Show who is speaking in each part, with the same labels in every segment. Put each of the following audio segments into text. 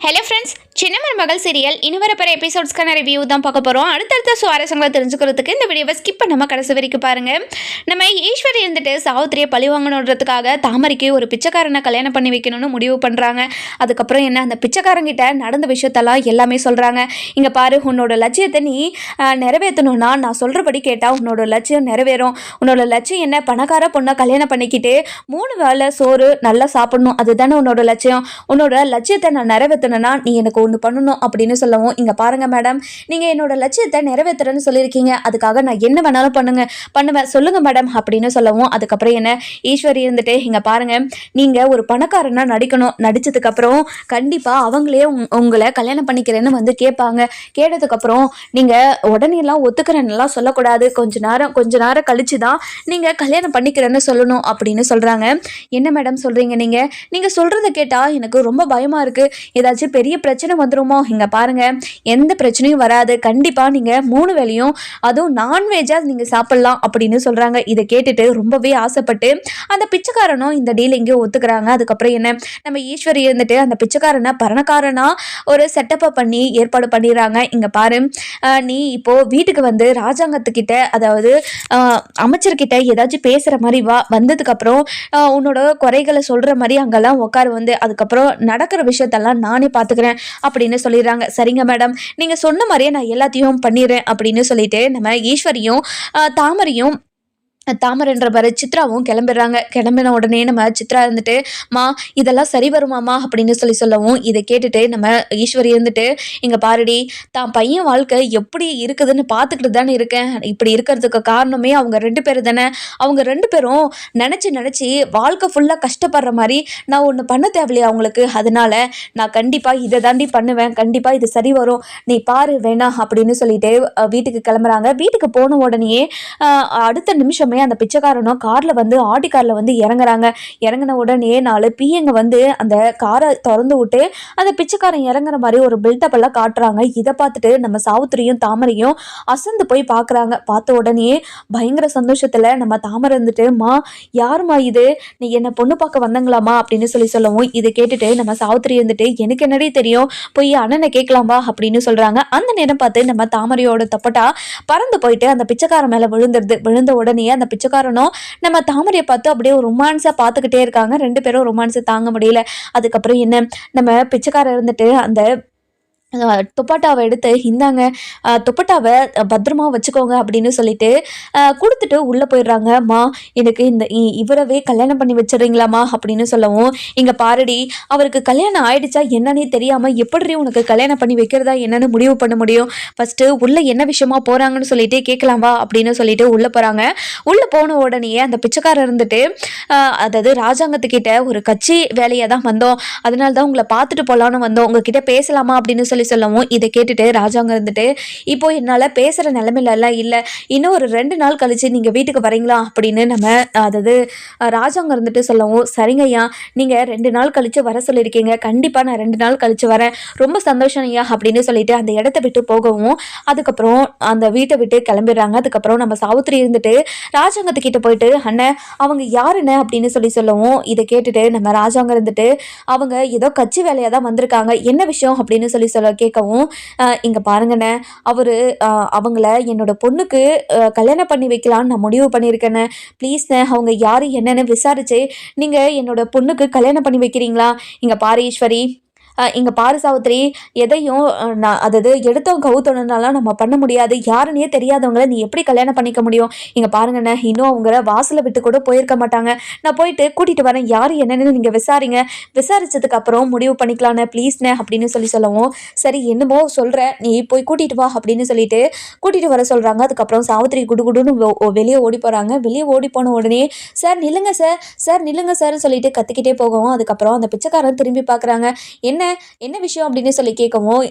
Speaker 1: Hello friends, சின்ன மருமகள் serial இனி வரப்போகிற எபிசோட்ஸ்க்கான ரிவ்யூ தான் பார்க்க போகிறோம். அடுத்தடுத்த சுவாரஸ்யங்களை தெரிஞ்சுக்கிறதுக்கு இந்த வீடியோவை ஸ்கிப் பண்ணாமல் கடைசி வரைக்கும் பாருங்கள். நம்ம ஈஸ்வரி இருந்துட்டு சாவித்திரியை பழி வாங்கணுன்றதுக்காக தாமரைக்கு ஒரு பிச்சைக்காரனை கல்யாணம் பண்ணி வைக்கணும்னு முடிவு பண்ணுறாங்க. அதுக்கப்புறம் என்ன, அந்த பிச்சைக்காரங்கிட்ட நடந்த விஷயத்தெல்லாம் எல்லாமே சொல்கிறாங்க. இங்கே பாரு, உன்னோட லட்சியத்தை நீ நிறைவேற்றணும்னா நான் சொல்கிறபடி கேட்டால் உன்னோட லட்சியம் நிறைவேறும். உன்னோட லட்சியம் என்ன, பணக்கார பொண்ணை கல்யாணம் பண்ணிக்கிட்டு 3 வேளை சோறு நல்லா சாப்பிடணும், அதுதானே உன்னோட லட்சியம். உன்னோட லட்சியத்தை நான் நிறைவேற்றணும்னா நீ எனக்கு ஒன்று பண்ணணும் அப்படின்னு சொல்லவும், இங்கே பாருங்கள் மேடம், நீங்கள் என்னோட லட்சியத்தை நிறைவேற்றுறேன்னு சொல்லியிருக்கீங்க, அதுக்காக நான் என்ன வேணாலும் பண்ணுவேன் சொல்லுங்கள் மேடம் அப்படின்னு சொல்லவும், அதுக்கப்புறம் என்ன, ஈஸ்வரி இருந்துட்டு இங்கே பாருங்கள், நீங்கள் ஒரு பணக்காரனாக நடிக்கணும், நடித்ததுக்கப்புறம் கண்டிப்பாக அவங்களே உங்களை கல்யாணம் பண்ணிக்கிறேன்னு வந்து கேட்பாங்க. கேட்டதுக்கப்புறம் நீங்கள் உடனேலாம் ஒத்துக்கிறேன்னெல்லாம் சொல்லக்கூடாது, கொஞ்ச நேரம் கழிச்சு தான் நீங்கள் கல்யாணம் பண்ணிக்கிறேன்னு சொல்லணும் அப்படின்னு சொல்கிறாங்க. என்ன மேடம் சொல்கிறீங்க, நீங்கள் சொல்கிறத கேட்டால் எனக்கு ரொம்ப பயமாக இருக்குது, ஏதாச்சும் பெரிய பிரச்சனை வந்துருமோ. இங்கே பாருங்கள், எந்த பிரச்சனையும் வராது, கண்டிப்பாக நீங்கள் 3 வேளையும் அதுவும் நான்வெஜ்ஜாக நீங்கள் சாப்பிட்லாம் அப்படின்னு சொல்கிறாங்க. இதை கேட்டுட்டு ரொம்பவே ஆசைப்பட்டு அந்த பிச்சைக்காரனும் இந்த டீல் எங்கேயோ ஒத்துக்கிறாங்க. அதுக்கப்புறம் என்ன, நம்ம ஈஸ்வரி இருந்துட்டு அந்த பிச்சைக்காரனை பணக்காரனா ஒரு செட்டப்பை பண்ணி ஏற்பாடு பண்ணிடுறாங்க. இங்கே பாரு, நீ இப்போது வீட்டுக்கு வந்து ராஜாங்கத்துக்கிட்ட, அதாவது அமைச்சர்கிட்ட ஏதாச்சும் பேசுகிற மாதிரி வந்ததுக்கப்புறம் உன்னோட குறைகளை சொல்கிற மாதிரி அங்கெல்லாம் உட்காரு வந்து, அதுக்கப்புறம் நடக்கிற விஷயத்தெல்லாம் நானே பார்த்துக்கிறேன் அப்படின்னு சொல்லிடுறாங்க. சரிங்க மேடம், நீங்கள் சொன்ன மாதிரியே நான் எல்லாத்தையும் பண்ணிடுறேன் அப்படின்னு சொல்லிட்டு நம்ம ஈஸ்வரியும் தாமரைன்ற பாரு சித்ராவும் கிளம்பிடுறாங்க. கிளம்பின உடனே நம்ம சித்ரா இருந்துட்டு, மா இதெல்லாம் சரி வருமாமா அப்படின்னு சொல்லவும், இதை கேட்டுட்டு நம்ம ஈஸ்வரி இருந்துட்டு, இங்கே பாருடி, தான் பையன் வாழ்க்கை எப்படி இருக்குதுன்னு பார்த்துக்கிட்டு தானே இருக்கேன், இப்படி இருக்கிறதுக்கு காரணமே அவங்க 2 பேர் தானே. அவங்க 2 பேரும் நினச்சி வாழ்க்கை ஃபுல்லாக கஷ்டப்படுற மாதிரி நான் ஒன்று பண்ண தேவையில்லையா அவங்களுக்கு, அதனால நான் கண்டிப்பாக இதை தாண்டி பண்ணுவேன், கண்டிப்பாக இது சரி வரும், நீ பாரு வேணாம் அப்படின்னு சொல்லிட்டு வீட்டுக்கு கிளம்புறாங்க. வீட்டுக்கு போன உடனே அடுத்த நிமிஷமே அந்த பிச்சைக்காரனும் ஆடி கார்ல வந்து இறங்கின உடனே 4 பிள்ளைங்க வந்து அந்த காரை திறந்து விட்டு அந்த பிச்சைக்காரன் இறங்குற மாதிரி ஒரு பில்டப் எல்லாம் காட்டுறாங்க. இதை பார்த்துட்டு நம்ம சாவித்திரியும் தாமரையும் அசந்து போய் பார்க்குறாங்க. பார்த்த உடனே பயங்கர சந்தோஷத்துல நம்ம தாமரை இருந்துட்டு, மா யாருமா இது, நீ என்ன பொண்ணு பார்க்க வந்தங்களாமா அப்படின்னு சொல்லவும், இதை கேட்டுட்டு நம்ம சாவித்திரி இருந்துட்டு, எனக்கு என்னடி தெரியும், போய் அண்ணனை கேட்கலாமா அப்படின்னு சொல்றாங்க. அந்த நேரம் பார்த்து நம்ம தாமரையோட தப்பட்டா பறந்து போயிட்டு அந்த பிச்சைக்காரன் மேல விழுந்த உடனே அந்த பிச்சைக்காரனும் நம்ம தாமரையை பார்த்து அப்படியே ஒரு ரொமான்ஸா பார்த்துக்கிட்டே இருக்காங்க. 2 பேரும் ரொமான்ஸை தாங்க முடியல. அதுக்கப்புறம் என்ன, நம்ம பிச்சைக்காரர் இருந்துட்டு அந்த துப்பட்டாவை எடுத்து, இந்தாங்க துப்பட்டாவை பத்திரமா வச்சுக்கோங்க அப்படின்னு சொல்லிட்டு கொடுத்துட்டு உள்ளே போயிடுறாங்க. மா எனக்கு இவரவே கல்யாணம் பண்ணி வச்சிடுறீங்களாம்மா அப்படின்னு சொல்லவும், இங்கே பாருடி, அவருக்கு கல்யாணம் ஆயிடுச்சா என்னன்னே தெரியாமல் எப்படி உனக்கு கல்யாணம் பண்ணி வைக்கிறதா என்னன்னு முடிவு பண்ண முடியும், ஃபஸ்ட்டு உள்ளே என்ன விஷயமா போகிறாங்கன்னு சொல்லிட்டு கேட்கலாமா அப்படின்னு சொல்லிட்டு உள்ளே போகிறாங்க. உள்ளே போன உடனே அந்த பிச்சைக்காரர் இருந்துட்டு, அதாவது ராஜாங்கத்துக்கிட்ட ஒரு கட்சி வேலையாக தான் வந்தோம், அதனால தான் உங்களை பார்த்துட்டு போகலான்னு வந்தோம், உங்ககிட்ட பேசலாமா அப்படின்னு சொல்லவும், இதை கேட்டுட்டு ராஜாங்க இருந்துட்டு, இப்போ என்னால் பேசுகிற நிலைமையிலலாம் இல்லை, இன்னும் ஒரு 2 நாள் கழிச்சு நீங்கள் வீட்டுக்கு வரீங்களா அப்படின்னு நம்ம அதாவது ராஜாங்க இருந்துட்டு சொல்லவும், சரிங்கய்யா, நீங்கள் 2 நாள் கழிச்சு வர சொல்லியிருக்கீங்க, கண்டிப்பாக நான் 2 நாள் கழிச்சு வரேன், ரொம்ப சந்தோஷம் ஐயா அப்படின்னு சொல்லிட்டு அந்த இடத்த விட்டு போகவும், அதுக்கப்புறம் அந்த வீட்டை விட்டு கிளம்பிடுறாங்க. அதுக்கப்புறம் நம்ம சாவித்திரி இருந்துட்டு ராஜாங்கத்துக்கிட்ட போயிட்டு, அண்ணன் அவங்க யாருன்னு அப்படின்னு சொல்லவும், இதை கேட்டுட்டு நம்ம ராஜாங்க இருந்துட்டு, அவங்க ஏதோ கட்சி வேலையாக தான் வந்திருக்காங்க, என்ன விஷயம் அப்படின்னு சொல்ல கேட்கவும், இங்கே பாருங்கண்ணே, அவங்கள என்னோட பொண்ணுக்கு கல்யாணம் பண்ணி வைக்கலான்னு நான் முடிவு பண்ணியிருக்கேண்ணே, ப்ளீஸ்ண்ணே அவங்க யார் என்னன்னு விசாரிச்சு நீங்கள் என்னோட பொண்ணுக்கு கல்யாணம் பண்ணி வைக்கிறீங்களா. இங்கே பாரு ஈஸ்வரி, இங்கே பாரு சாவித்திரி, எதையும் நான் அதாவது எடுத்தவங்க கவுத்தணுன்னாலாம் நம்ம பண்ண முடியாது, யாருன்னே தெரியாதவங்கள நீ எப்படி கல்யாணம் பண்ணிக்க முடியும். இங்கே பாருங்கண்ணே, இன்னும் அவங்க வாசலை விட்டு கூட போயிருக்க மாட்டாங்க, நான் போயிட்டு கூட்டிகிட்டு வரேன், யார் என்னன்னு நீங்கள் விசாரிச்சதுக்கு அப்புறம் முடிவு பண்ணிக்கலாண்ணே, ப்ளீஸ்ண்ணே அப்படின்னு சொல்லவும், சரி என்னமோ சொல்கிறேன், நீ போய் கூட்டிகிட்டு வா அப்படின்னு சொல்லிட்டு கூட்டிகிட்டு வர சொல்கிறாங்க. அதுக்கப்புறம் சாவித்திரி குடுகுடுன்னு வெளியே ஓடி போகிறாங்க. வெளியே ஓடி போன உடனே, சார் நில்லுங்க சார் நில்லுங்க சார்னு சொல்லிட்டு கத்திக்கிட்டே போகவும், அதுக்கப்புறம் அந்த பிச்சைக்காரன் திரும்பி பார்க்குறாங்க. என்ன விஷயம் அப்படின்னு சொல்லி கேட்கவும்,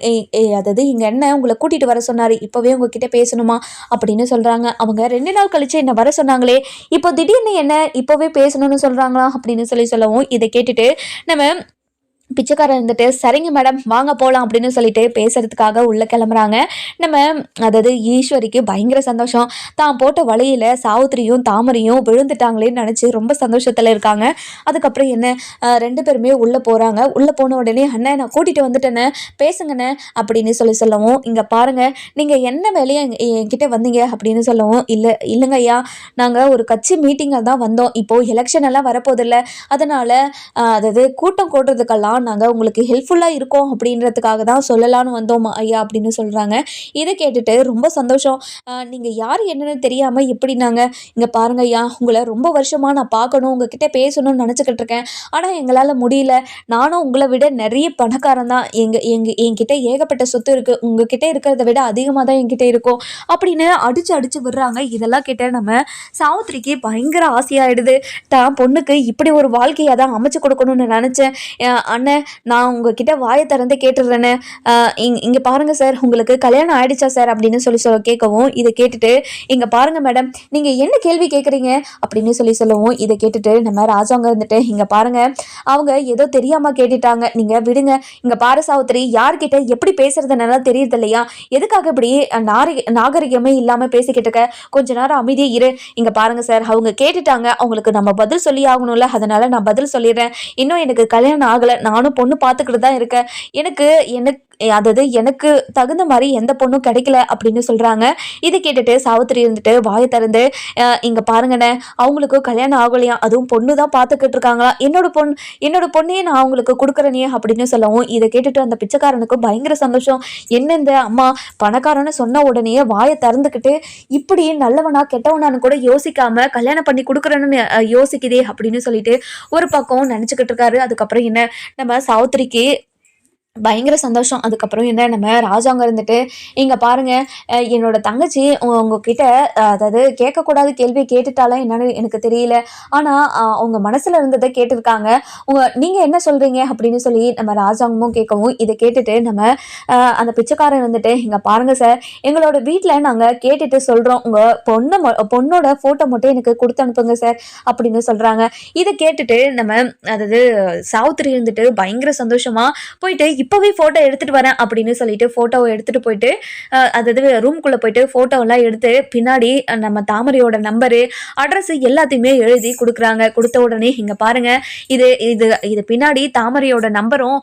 Speaker 1: அதாவது இங்கே என்ன உங்களை கூட்டிகிட்டு வர சொன்னார், இப்போவே உங்ககிட்ட பேசணுமா அப்படின்னு சொல்கிறாங்க. அவங்க 2 நாள் கழிச்சு என்ன வர சொன்னாங்களே, இப்போ திடீர்னு என்ன இப்போவே பேசணும்னு சொல்கிறாங்களா அப்படின்னு சொல்லவும், இதை கேட்டுட்டு நம்ம பிச்சைக்காரன் இருந்துட்டு சரிங்க மேடம் வாங்க போகலாம் அப்படின்னு சொல்லிட்டு பேசுறதுக்காக உள்ள கிளம்புறாங்க. நம்ம அதாவது ஈஸ்வரிக்கு பயங்கர சந்தோஷம். தான் போட்ட வலையில சாவித்திரியும் தாமரையும் விழுந்துட்டாங்களேன்னு நினச்சி ரொம்ப சந்தோஷத்தில் இருக்காங்க. அதுக்கப்புறம் என்ன 2 பேருமே உள்ளே போகிறாங்க. உள்ளே போன உடனே அண்ணன் நான் கூட்டிகிட்டு வந்துட்டேனே பேசுங்கண்ணே அப்படின்னு சொல்லவும் இங்கே பாருங்கள் நீங்கள் என்ன வேலையை என்கிட்ட வந்தீங்க அப்படின்னு சொல்லவும் இல்லைங்க ஐயா நாங்கள் ஒரு கட்சி மீட்டிங்கில் தான் வந்தோம். இப்போது எலெக்ஷன் எல்லாம் வரப்போதில்லை அதனால் அதாவது கூட்டம் கூட்டுறதுக்கெல்லாம் நாங்கள் உங்களுக்கு ஹெல்ப்ஃபுல்லாக இருக்கோம் அப்படின்றதுக்காக தான் சொல்லலான்னு வந்தோம் ஐயா அப்படின்னு சொல்கிறாங்க. இதை கேட்டுட்டு ரொம்ப சந்தோஷம். நீங்கள் யார் என்னன்னு தெரியாமல் எப்படி நாங்கள் இங்கே பாருங்க ஐயா உங்களை ரொம்ப வருஷமாக நான் பார்க்கணும் உங்ககிட்ட பேசணும்னு நினச்சிக்கிட்டு இருக்கேன். ஆனால் எங்களால் முடியல. நானும் உங்களை விட நிறைய பணக்காரன் தான். என்கிட்ட ஏகப்பட்ட சொத்து இருக்குது. உங்ககிட்ட இருக்கிறத விட அதிகமாக தான் என்கிட்ட இருக்கும் அப்படின்னு அடித்து விடுறாங்க. இதெல்லாம் கேட்ட நம்ம சாவித்திரிக்கு பயங்கர ஆசையாயிடுது. தான் பொண்ணுக்கு இப்படி ஒரு வாழ்க்கையை தான் அமைச்சு கொடுக்கணும்னு நினச்சேன். அண்ணன் நான் உங்ககிட்ட வாயை திறந்து கேட்டுடுறேன்னு இங்கே பாருங்கள் சார் உங்களுக்கு கல்யாணம் ஆயிடுச்சா சார் அப்படின்னு சொல்லி கேட்கவும் இதை கேட்டுட்டு இங்கே பாருங்கள் மேடம் நீங்கள் என்ன கேள்வி கேட்குறீங்க அப்படின்னு சொல்லவும் இதை கேட்டுட்டு நம்ம ராஜாங்க இருந்துட்டு இங்கே பாருங்கள் அவங்க ஏதோ தெரியாமல் கேட்டுட்டாங்க நீங்கள் விடுங்க. இங்கே பாரு சாவித்திரி யார்கிட்ட எப்படி பேசுறது நல்லா தெரியுது இல்லையா எதுக்காக இப்படி நாகரிகமே இல்லாமல் பேசிக்கிட்டு இருக்க கொஞ்ச நேரம் அமைதியே இரு. இங்கே பாருங்கள் சார் அவங்க கேட்டுட்டாங்க அவங்களுக்கு நம்ம பதில் சொல்லி ஆகணும்ல அதனால நான் பதில் சொல்லிடுறேன். இன்னும் எனக்கு கல்யாணம் ஆகலை நானும் பொண்ணு பார்த்துக்கிட்டு தான் இருக்கேன். எனக்கு எனக்கு அதாவது எனக்கு தகுந்த மாதிரி எந்த பொண்ணும் கிடைக்கல அப்படின்னு சொல்கிறாங்க. இதை கேட்டுட்டு சாவித்திரி இருந்துட்டு வாயை திறந்து இங்கே பாருங்கண்ணே அவங்களுக்கும் கல்யாணம் ஆகலையா அதுவும் பொண்ணு தான் பார்த்துக்கிட்டு இருக்காங்களா என்னோட பொண்ணையே நான் அவங்களுக்கு கொடுக்குறேனே அப்படின்னு சொல்லவும் இதை கேட்டுட்டு அந்த பிச்சைக்காரனுக்கு பயங்கர சந்தோஷம். என்ன இந்த அம்மா பணக்காரன்னு சொன்ன உடனே வாயை திறந்துக்கிட்டு இப்படி நல்லவனா கெட்டவனான்னு கூட யோசிக்காம கல்யாணம் பண்ணி கொடுக்குறேன்னு யோசிக்குதே அப்படின்னு சொல்லிட்டு ஒரு பக்கம் நினச்சிக்கிட்டு இருக்காரு. அதுக்கப்புறம் என்ன நம்ம சாவித்திரிக்கு பயங்கர சந்தோஷம். அதுக்கப்புறம் என்ன நம்ம ராஜாங்க இருந்துட்டு இங்கே பாருங்கள் என்னோட தங்கச்சி உங்ககிட்ட அதாவது கேட்கக்கூடாத கேள்வியை கேட்டுட்டாலும் என்னன்னு எனக்கு தெரியல. ஆனால் அவங்க மனசில் இருந்ததை கேட்டிருக்காங்க. நீங்கள் என்ன சொல்கிறீங்க அப்படின்னு சொல்லி நம்ம ராஜாங்கமும் கேட்கவும் இதை கேட்டுட்டு நம்ம அந்த பிச்சைக்காரன் இருந்துட்டு இங்கே பாருங்கள் சார் எங்களோட வீட்டில் நாங்கள் கேட்டுட்டு சொல்கிறோம் உங்கள் பொண்ணோட ஃபோட்டோ மட்டும் எனக்கு கொடுத்து அனுப்புங்க சார் அப்படின்னு சொல்கிறாங்க. இதை கேட்டுட்டு நம்ம அதாவது சாவித்திரி இருந்துட்டு பயங்கர சந்தோஷமாக போயிட்டு இப்போவே ஃபோட்டோ எடுத்துகிட்டு வரேன் அப்படின்னு சொல்லிட்டு ஃபோட்டோவை எடுத்துகிட்டு போயிட்டு அதாவது ரூம்குள்ளே போயிட்டு ஃபோட்டோவெல்லாம் எடுத்து பின்னாடி நம்ம தாமரையோட நம்பரு அட்ரஸ் எல்லாத்தையுமே எழுதி கொடுக்குறாங்க. கொடுத்த உடனே இங்கே பாருங்கள் இது இது இது பின்னாடி தாமரையோட நம்பரும்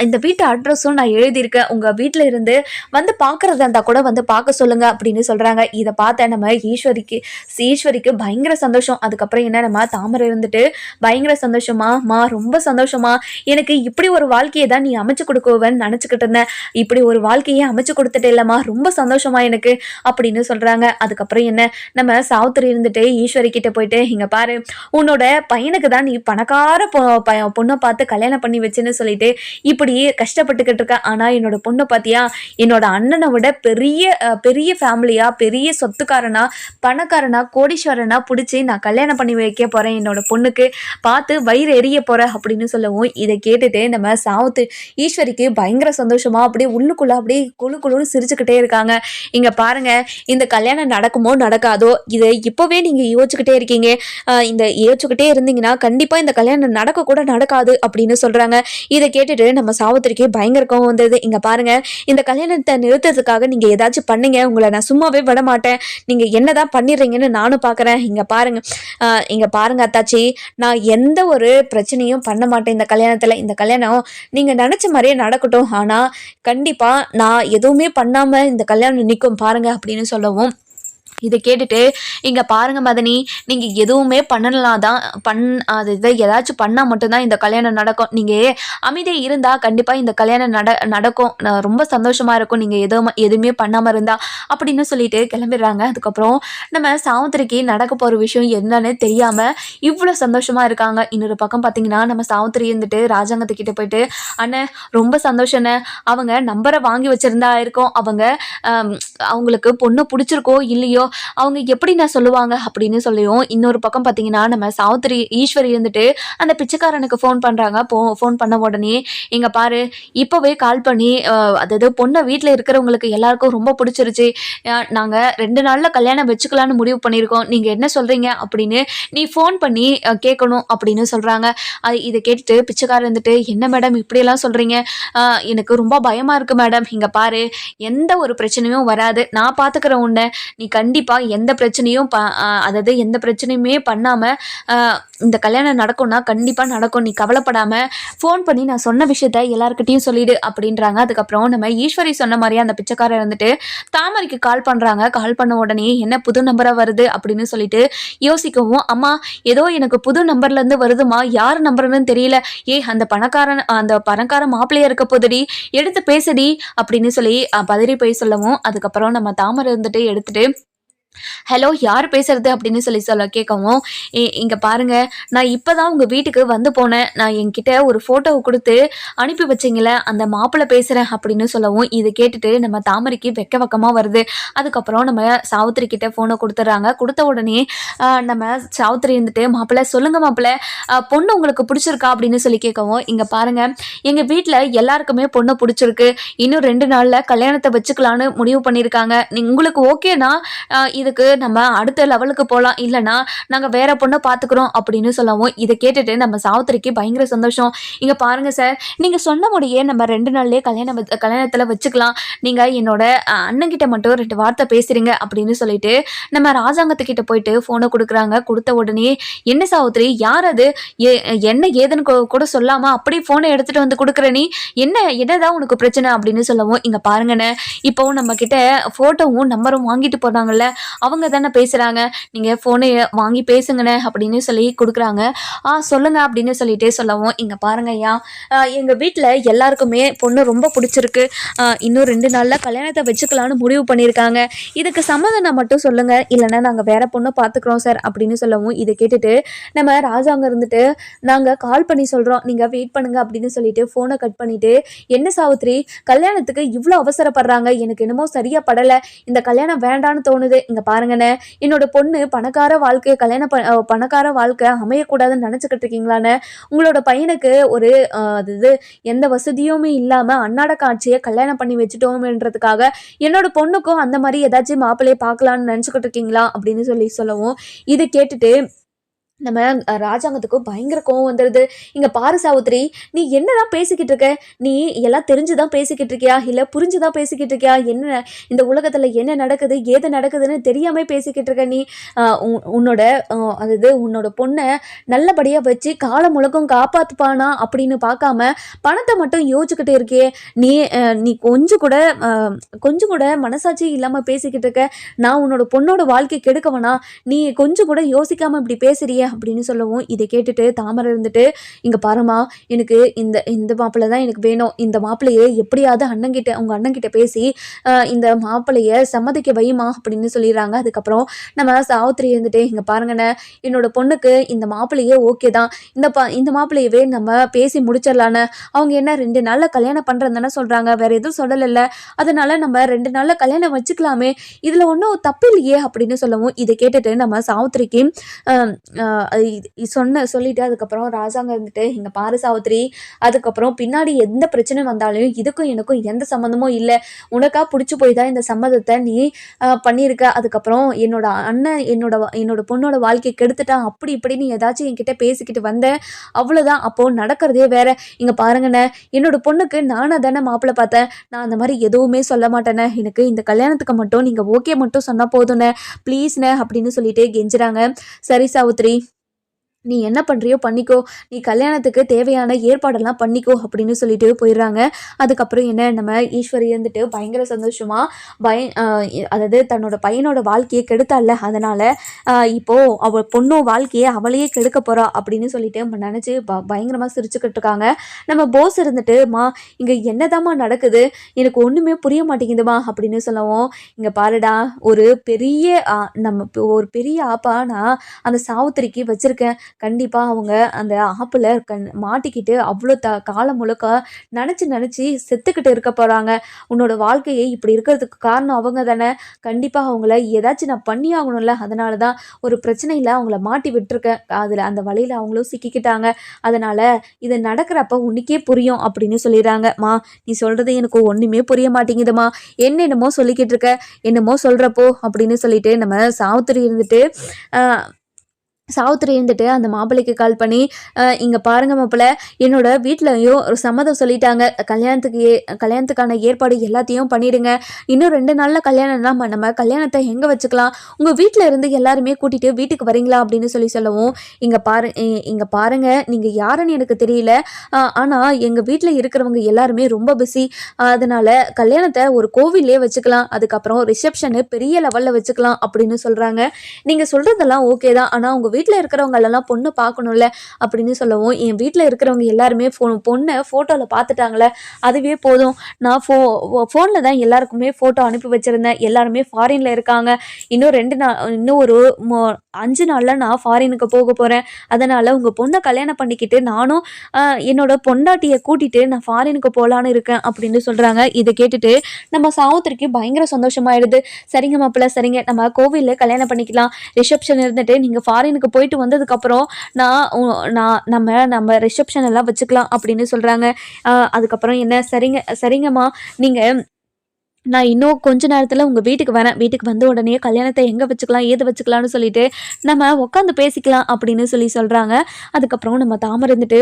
Speaker 1: இந்த வீட்டு அட்ரஸும் நான் எழுதியிருக்கேன். உங்கள் வீட்டில் இருந்து வந்து பார்க்குறதா இருந்தால் கூட வந்து பார்க்க சொல்லுங்கள் அப்படின்னு சொல்கிறாங்க. இதை பார்த்த நம்ம ஈஸ்வரிக்கு பயங்கர சந்தோஷம். அதுக்கப்புறம் என்ன நம்ம தாமரை இருந்துட்டு பயங்கர சந்தோஷமா ரொம்ப சந்தோஷமா எனக்கு இப்படி ஒரு வாழ்க்கையை தான் நீ அமைச்சு கொடுக்குவன்னு நினச்சிக்கிட்டு இருந்தேன். இப்படி ஒரு வாழ்க்கையை அமைச்சு கொடுத்துட்டு இல்லைம்மா ரொம்ப சந்தோஷமா எனக்கு அப்படின்னு சொல்கிறாங்க. அதுக்கப்புறம் என்ன நம்ம சாவித்திரி இருந்துட்டு ஈஸ்வரி கிட்ட போயிட்டு இங்கே பாரு உன்னோட பையனுக்கு தான் நீ பணக்கார பொண்ணை பார்த்து கல்யாணம் பண்ணி வச்சுன்னு சொல்லிட்டு இப்படி கஷ்டப்பட்டுக்கிட்டு இருக்க. ஆனால் என்னோட பொண்ணை பார்த்தியா என்னோட அண்ணனை விட பெரிய பெரிய ஃபேமிலியா பெரிய சொத்துக்காரனா பணக்காரனா கோடீஸ்வரனா பிடிச்சி நான் கல்யாணம் பண்ணி வைக்க போகிறேன். என்னோட பொண்ணுக்கு பார்த்து வயிறு எரிய போகிறேன் அப்படின்னு சொல்லவும் இதை கேட்டுட்டு நம்ம ஈஸ்வரிக்கு பயங்கர சந்தோஷமா அப்படியே உள்ளுக்குள்ள அப்படியே குழுன்னு சிரிச்சுக்கிட்டே இருக்காங்க. இங்க பாருங்க இந்த கல்யாணம் நடக்குமோ நடக்காதோ இதை இப்போவே நீங்க யோசிச்சுக்கிட்டே இருக்கீங்க. இந்த யோசிச்சுக்கிட்டே இருந்தீங்கன்னா கண்டிப்பா இந்த கல்யாணம் நடக்க கூட நடக்காது அப்படின்னு சொல்றாங்க. இதை கேட்டுட்டு நம்ம சாவித்திரிக்கு பயங்கர கோவம் வந்தது. இங்க பாருங்க இந்த கல்யாணத்தை நிறுத்ததுக்காக நீங்க ஏதாச்சும் பண்ணீங்க உங்களை நான் சும்மாவே விட மாட்டேன். நீங்க என்னதான் பண்ணிடுறீங்கன்னு நானும் பாக்குறேன். இங்க பாருங்க அத்தாச்சி நான் எந்த ஒரு பிரச்சனையும் பண்ண மாட்டேன். இந்த கல்யாணம் நீங்க நினைச்ச மாதிரியே நடக்கட்டும். ஆனால் கண்டிப்பாக நான் எதுவுமே பண்ணாமல் இந்த கல்யாணம் நிற்கும் பாருங்க அப்படின்னு சொல்லவும் இதை கேட்டுட்டு இங்கே பாருங்கள் மதனி நீங்கள் எதுவுமே பண்ணலாம் தான் அது இதை ஏதாச்சும் பண்ணால் மட்டும்தான் இந்த கல்யாணம் நடக்கும். நீங்கள் அமைதியாக இருந்தால் கண்டிப்பாக இந்த கல்யாணம் நடக்கும். ரொம்ப சந்தோஷமாக இருக்கும் நீங்கள் எதுவுமே பண்ணாமல் இருந்தால் அப்படின்னு சொல்லிட்டு கிளம்பிடுறாங்க. அதுக்கப்புறம் நம்ம சாவித்திரிக்கு நடக்க போகிற விஷயம் என்னன்னு தெரியாமல் இவ்வளோ சந்தோஷமாக இருக்காங்க. இன்னொரு பக்கம் பார்த்தீங்கன்னா நம்ம சாவித்திரி இருந்துட்டு ராஜாங்கத்துக்கிட்ட போயிட்டு அண்ணன் ரொம்ப சந்தோஷண்ணே அவங்க நம்பரை வாங்கி வச்சுருந்தா இருக்கோம். அவங்களுக்கு பொண்ணு பிடிச்சிருக்கோ இல்லையோ அவங்க எப்படி நான் சொல்லுவாங்க அப்படின்னு சொல்லியும் இன்னொரு பக்கம் பார்த்தீங்கன்னா நம்ம சாவித்திரி ஈஸ்வரி இருந்துட்டு அந்த பிச்சைக்காரனுக்கு ஃபோன் பண்ணுறாங்க. ஃபோன் பண்ண உடனே இங்கே பாரு இப்போவே கால் பண்ணி அதாவது பொண்ணை வீட்டில் இருக்கிறவங்களுக்கு எல்லாருக்கும் ரொம்ப பிடிச்சிருச்சு, நாங்கள் 2 நாளில் கல்யாணம் வச்சுக்கலான்னு முடிவு பண்ணியிருக்கோம், நீங்கள் என்ன சொல்கிறீங்க அப்படின்னு நீ ஃபோன் பண்ணி கேட்கணும் அப்படின்னு சொல்கிறாங்க. இதை கேட்டுட்டு பிச்சைக்காரன் இருந்துட்டு என்ன மேடம் இப்படியெல்லாம் சொல்கிறீங்க, எனக்கு ரொம்ப பயமாக இருக்குது மேடம், இங்கே பாரு எந்த ஒரு பிரச்சனையும் வராது, நான் பார்த்துக்கிறேன் உன்னை, நீ கண்டிப்பாக எந்த பிரச்சனையும் அதாவது எந்த பிரச்சனையுமே பண்ணாமல் இந்த கல்யாணம் நடக்கும்னா கண்டிப்பாக நடக்கும், நீ கவலைப்படாமல் ஃபோன் பண்ணி நான் சொன்ன விஷயத்த எல்லாருக்கிட்டையும் சொல்லிடு அப்படின்றாங்க. அதுக்கப்புறம் நம்ம ஈஸ்வரி சொன்ன மாதிரியே அந்த பிச்சைக்காரர் வந்துட்டு தாமரைக்கு கால் பண்ணுறாங்க. கால் பண்ண உடனே என்ன புது நம்பராக வருது அப்படின்னு சொல்லிட்டு யோசிக்கவும், அம்மா ஏதோ எனக்கு புது நம்பர்லேருந்து வருதுமா, யார் நம்பர்னு தெரியல, அந்த பணக்கார மாப்பிள்ளையா இருக்க போதுடி, எடுத்து பேசுடி அப்படின்னு சொல்லி பதறி போய் சொல்லவும், அதுக்கப்புறம் நம்ம தாமரை இருந்துட்டு எடுத்துட்டு ஹலோ யார் பேசுறது அப்படின்னு சொல்ல கேட்கவும், இங்கே பாருங்க நான் இப்போ தான் உங்கள் வீட்டுக்கு வந்து போனேன், நான் என்கிட்ட ஒரு ஃபோட்டோவை கொடுத்து அனுப்பி வச்சிங்களே அந்த மாப்பிள்ளை பேசுகிறேன் அப்படின்னு சொல்லவும், இதை கேட்டுட்டு நம்ம தாமரைக்கு வெக்கமாக வருது. அதுக்கப்புறம் நம்ம சாவித்திரி கிட்ட ஃபோனை கொடுத்துட்றாங்க. கொடுத்த உடனே நம்ம சாவித்திரி இருந்துட்டு மாப்பிள்ளை சொல்லுங்கள் மாப்பிள்ளை, பொண்ணு உங்களுக்கு பிடிச்சிருக்கா அப்படின்னு சொல்லி கேட்கவும், இங்கே பாருங்கள் எங்கள் வீட்டில் எல்லாருக்குமே பொண்ணை பிடிச்சிருக்கு, இன்னும் 2 நாளில் கல்யாணத்தை வச்சுக்கலான்னு முடிவு பண்ணியிருக்காங்க, உங்களுக்கு ஓகேனா இதுக்கு நம்ம அடுத்த லெவலுக்கு போகலாம், இல்லைனா நாங்கள் வேற பொண்ணை பார்த்துக்குறோம் அப்படின்னு சொல்லவும், இதை கேட்டுட்டு நம்ம சாவித்திரிக்கு பயங்கர சந்தோஷம். இங்கே பாருங்க சார், நீங்கள் சொன்ன முடியே நம்ம 2 நாள்லேயே கல்யாணத்தில் வச்சுக்கலாம், நீங்கள் என்னோட அண்ணன்கிட்ட மட்டும் 2 வார்த்தை பேசுறீங்க அப்படின்னு சொல்லிட்டு நம்ம ராஜாங்கத்துக்கிட்ட போயிட்டு ஃபோனை கொடுக்குறாங்க. கொடுத்த உடனே என்ன சாவித்திரி யார் அது, என்ன ஏதுன்னு கூட சொல்லாமல் அப்படி ஃபோனை எடுத்துகிட்டு வந்து கொடுக்குற நீ, என்னதான் உனக்கு பிரச்சனை அப்படின்னு சொல்லவும், இங்கே பாருங்கண்ணே இப்போ நம்ம கிட்ட ஃபோட்டோவும் நம்பரும் வாங்கிட்டு போனாங்கல்ல அவங்க தானே பேசுகிறாங்க, நீங்கள் ஃபோனை வாங்கி பேசுங்கண்ணே அப்படின்னு சொல்லி கொடுக்குறாங்க. சொல்லுங்க அப்படின்னு சொல்லிட்டே சொல்லவும், இங்கே பாருங்க ஐயா, எங்கள் வீட்டில் எல்லாருக்குமே பொண்ணு ரொம்ப பிடிச்சிருக்கு, இன்னும் 2 நாளில் கல்யாணத்தை வச்சுக்கலான்னு முடிவு பண்ணியிருக்காங்க, இதுக்கு சம்மதம் மட்டும் சொல்லுங்கள், இல்லைன்னா நாங்கள் வேற பொண்ணை பார்த்துக்குறோம் சார் அப்படின்னு சொல்லவும், இதை கேட்டுட்டு நம்ம ராஜாங்க இருந்துட்டு நாங்கள் கால் பண்ணி சொல்கிறோம், நீங்கள் வெயிட் பண்ணுங்க அப்படின்னு சொல்லிட்டு ஃபோனை கட் பண்ணிவிட்டு, என்ன சாவித்திரி கல்யாணத்துக்கு இவ்வளோ அவசரப்படுறாங்க, எனக்கு என்னமோ சரியாக படலை, இந்த கல்யாணம் வேண்டான்னு தோணுது, இங்கே பாருங்கண்ணே என்னோட பொண்ணு பணக்கார வாழ்க்கை அமையக்கூடாதுன்னு நினச்சிக்கிட்டு இருக்கீங்களான்னு, உங்களோட பையனுக்கு ஒரு அது எந்த வசதியுமே இல்லாமல் அன்னாட காட்சியை கல்யாணம் பண்ணி வச்சுட்டோம்ன்றதுக்காக என்னோட பொண்ணுக்கும் அந்த மாதிரி ஏதாச்சும் மாப்பிள்ளையை பார்க்கலான்னு நினச்சிக்கிட்டு இருக்கீங்களா அப்படின்னு சொல்லவும், இதை கேட்டுட்டு நம்ம ராஜாங்கத்துக்கு பயங்கர கோவம் வந்துடுது. இங்கே பாரு சாவித்திரி, நீ என்னதான் பேசிக்கிட்டு இருக்க, நீ எல்லாம் தெரிஞ்சுதான் பேசிக்கிட்டு இருக்கியா இல்லை புரிஞ்சுதான் பேசிக்கிட்டு இருக்கியா, என்ன இந்த உலகத்தில் என்ன நடக்குது ஏது நடக்குதுன்னு தெரியாமல் பேசிக்கிட்டு இருக்க நீ, உன்னோட பொண்ணை நல்லபடியாக வச்சு காலம் முழுக்கும் காப்பாற்றுப்பானா அப்படின்னு பார்க்காம பணத்தை மட்டும் யோசிச்சுக்கிட்டு இருக்கியே, நீ கொஞ்சம் கூட மனசாட்சி இல்லாமல் பேசிக்கிட்டு இருக்க, நான் உன்னோட பொண்ணோட வாழ்க்கை கெடுக்கவனா, நீ கொஞ்சம் கூட யோசிக்காமல் இப்படி பேசுறிய அப்படின்னு சொல்லவும், இதை கேட்டுட்டு தாமரை இருந்துட்டு இங்கே பாருமா எனக்கு இந்த மாப்பிள்ளை தான் எனக்கு வேணும், இந்த மாப்பிள்ளையை எப்படியாவது உங்கள் அண்ணன்கிட்ட பேசி இந்த மாப்பிள்ளையை சம்மதிக்க வைமா அப்படின்னு சொல்லிடுறாங்க. அதுக்கப்புறம் நம்ம சாவித்திரி இருந்துட்டு இங்கே பாருங்கண்ணே என்னோட பொண்ணுக்கு இந்த மாப்பிள்ளையே ஓகே தான், இந்த மாப்பிள்ளையவே நம்ம பேசி முடிச்சிடலான்னு, அவங்க என்ன 2 நாளில் கல்யாணம் பண்ணுறதுன்னு சொல்கிறாங்க, வேற எதுவும் சொல்லலைல்ல, அதனால நம்ம 2 நாளில் கல்யாணம் வச்சுக்கலாமே, இதில் ஒன்றும் தப்பு இல்லையே அப்படின்னு சொல்லவும், இதை கேட்டுட்டு நம்ம சாவித்திரிக்கு சொல்லிட்டு அதுக்கப்புறம் ராஜாங்க இருந்துட்டு இங்கே பாரு சாவித்திரி, அதுக்கப்புறம் பின்னாடி எந்த பிரச்சனை வந்தாலும் இதுக்கும் எனக்கும் எந்த சம்மந்தமும் இல்லை, உனக்கா பிடிச்சி போய் தான் இந்த சம்மதத்தை நீ பண்ணியிருக்க, அதுக்கப்புறம் என்னோட அண்ணன் என்னோட பொண்ணோட வாழ்க்கை கெடுத்துட்டான் அப்படி இப்படின்னு ஏதாச்சும் என்கிட்ட பேசிக்கிட்டு வந்தேன், அவ்வளோதான், அப்போது நடக்கிறதே வேற, இங்கே பாருங்கண்ணே என்னோட பொண்ணுக்கு நானாக தானே மாப்பிள்ளை பார்த்தேன், நான் அந்த மாதிரி எதுவுமே சொல்ல மாட்டேனே, எனக்கு இந்த கல்யாணத்துக்கு மட்டும் நீங்கள் ஓகே மட்டும் சொன்னால் போதுண்ணே ப்ளீஸ்ண்ணே அப்படின்னு சொல்லிட்டு கெஞ்சுறாங்க. சரி சாவித்திரி நீ என்ன பண்ணுறியோ பண்ணிக்கோ, நீ கல்யாணத்துக்கு தேவையான ஏற்பாடெல்லாம் பண்ணிக்கோ அப்படின்னு சொல்லிட்டு போயிடுறாங்க. அதுக்கப்புறம் என்ன நம்ம ஈஸ்வரி இருந்துட்டு பயங்கர சந்தோஷமாக அதாவது தன்னோட பையனோட வாழ்க்கையை கெடுத்தால, அதனால் இப்போது அவள் பொண்ணோ வாழ்க்கையை அவளையே கெடுக்க போகிறா அப்படின்னு சொல்லிட்டு நினச்சி பயங்கரமாக சிரிச்சுக்கிட்டு இருக்காங்க. நம்ம போஸ் இருந்துட்டு இங்கே என்னதாம்மா நடக்குது, எனக்கு ஒன்றுமே புரிய மாட்டேங்குதுமா அப்படின்னு சொல்லவும், இங்கே பாருடா ஒரு பெரிய ஆப்பா நான் அந்த சாவித்திரிக்கு வச்சுருக்கேன், கண்டிப்பாக அவங்க அந்த ஆப்பில் மாட்டிக்கிட்டு அவ்வளோ காலம் முழுக்க நினச்சி நினச்சி செத்துக்கிட்டு இருக்க போகிறாங்க. உன்னோட வாழ்க்கையை இப்படி இருக்கிறதுக்கு காரணம் அவங்க தானே. கண்டிப்பாக அவங்கள ஏதாச்சும் நான் பண்ணி ஆகணும்ல. அதனால தான் ஒரு பிரச்சனையில் அவங்கள மாட்டி விட்டுருக்கேன். அதில் அந்த வழியில் அவங்களும் சிக்கிக்கிட்டாங்க. அதனால் இது நடக்கிறப்ப உன்னைக்கே புரியும் அப்படின்னு சொல்லிடுறாங்க. மா, நீ சொல்கிறது எனக்கு ஒன்றுமே புரிய மாட்டேங்குதுமா. என்னென்னமோ சொல்லிக்கிட்டு இருக்க, என்னமோ சொல்கிறப்போ அப்படின்னு சொல்லிட்டு நம்ம சாவுத்திரி இருந்துட்டு அந்த மாப்பிள்ளைக்கு கால் பண்ணி, இங்கே பாருங்க மாப்பிள்ளை, என்னோட வீட்லையும் ஒரு சம்மதம் சொல்லிட்டாங்க. கல்யாணத்துக்கான ஏற்பாடு எல்லாத்தையும் பண்ணிடுங்க. இன்னும் 2 நாளில் கல்யாணம்னா நம்ம கல்யாணத்தை எங்கே வச்சுக்கலாம்? உங்கள் வீட்டில் இருந்து எல்லாருமே கூட்டிகிட்டு வீட்டுக்கு வரீங்களா அப்படின்னு சொல்லவும், இங்கே பாருங்க, நீங்கள் யாருன்னு எனக்கு தெரியல. ஆனால் எங்கள் வீட்டில் இருக்கிறவங்க எல்லாருமே ரொம்ப பிஸி. அதனால் கல்யாணத்தை ஒரு கோவிலே வச்சுக்கலாம். அதுக்கப்புறம் ரிசப்ஷனு பெரிய லெவலில் வச்சுக்கலாம் அப்படின்னு சொல்கிறாங்க. நீங்கள் சொல்கிறதெல்லாம் ஓகே தான். ஆனால் உங்கள் வீட்டில் இருக்கிறவங்களெல்லாம் பொண்ணு பார்க்கணும்ல அப்படின்னு சொல்லவும், என் வீட்டில் இருக்கிறவங்க எல்லாருமே பொண்ணை ஃபோட்டோவில் பார்த்துட்டாங்களே, அதுவே போதும். நான் ஃபோனில் தான் எல்லாருக்குமே ஃபோட்டோ அனுப்பி வச்சுருந்தேன். எல்லாருமே ஃபாரினில் இருக்காங்க. இன்னும் ஒரு 5 நாளில் நான் ஃபாரினுக்கு போக போகிறேன். அதனால் உங்கள் பொண்ணை கல்யாணம் பண்ணிக்கிட்டு நானும் என்னோட பொண்டாட்டியை கூட்டிகிட்டு நான் ஃபாரினுக்கு போகலான்னு இருக்கேன் அப்படின்னு சொல்கிறாங்க. இதை கேட்டுட்டு நம்ம சாவுத்திரிக்கு பயங்கர சந்தோஷமாயிடுது. சரிங்க மாப்பிள்ளை, சரிங்க, நம்ம கோவிலில் கல்யாணம் பண்ணிக்கலாம். ரிசப்ஷன் இருந்துட்டு நீங்கள் ஃபாரினுக்கு போயிட்டு வந்ததுக்கப்புறம் நம்ம ரிசப்ஷன் எல்லாம் வச்சுக்கலாம் அப்படின்னு சொல்கிறாங்க. அதுக்கப்புறம் என்ன, சரிங்கம்மா, நீங்கள் நான் இன்னும் கொஞ்ச நேரத்தில் உங்கள் வீட்டுக்கு வரேன். வீட்டுக்கு வந்த உடனே கல்யாணத்தை எங்கே வச்சுக்கலாம், ஏது வச்சுக்கலாம்னு சொல்லிட்டு நம்ம உட்காந்து பேசிக்கலாம் அப்படின்னு சொல்கிறாங்க. அதுக்கப்புறம் நம்ம தாமரை இருந்துட்டு,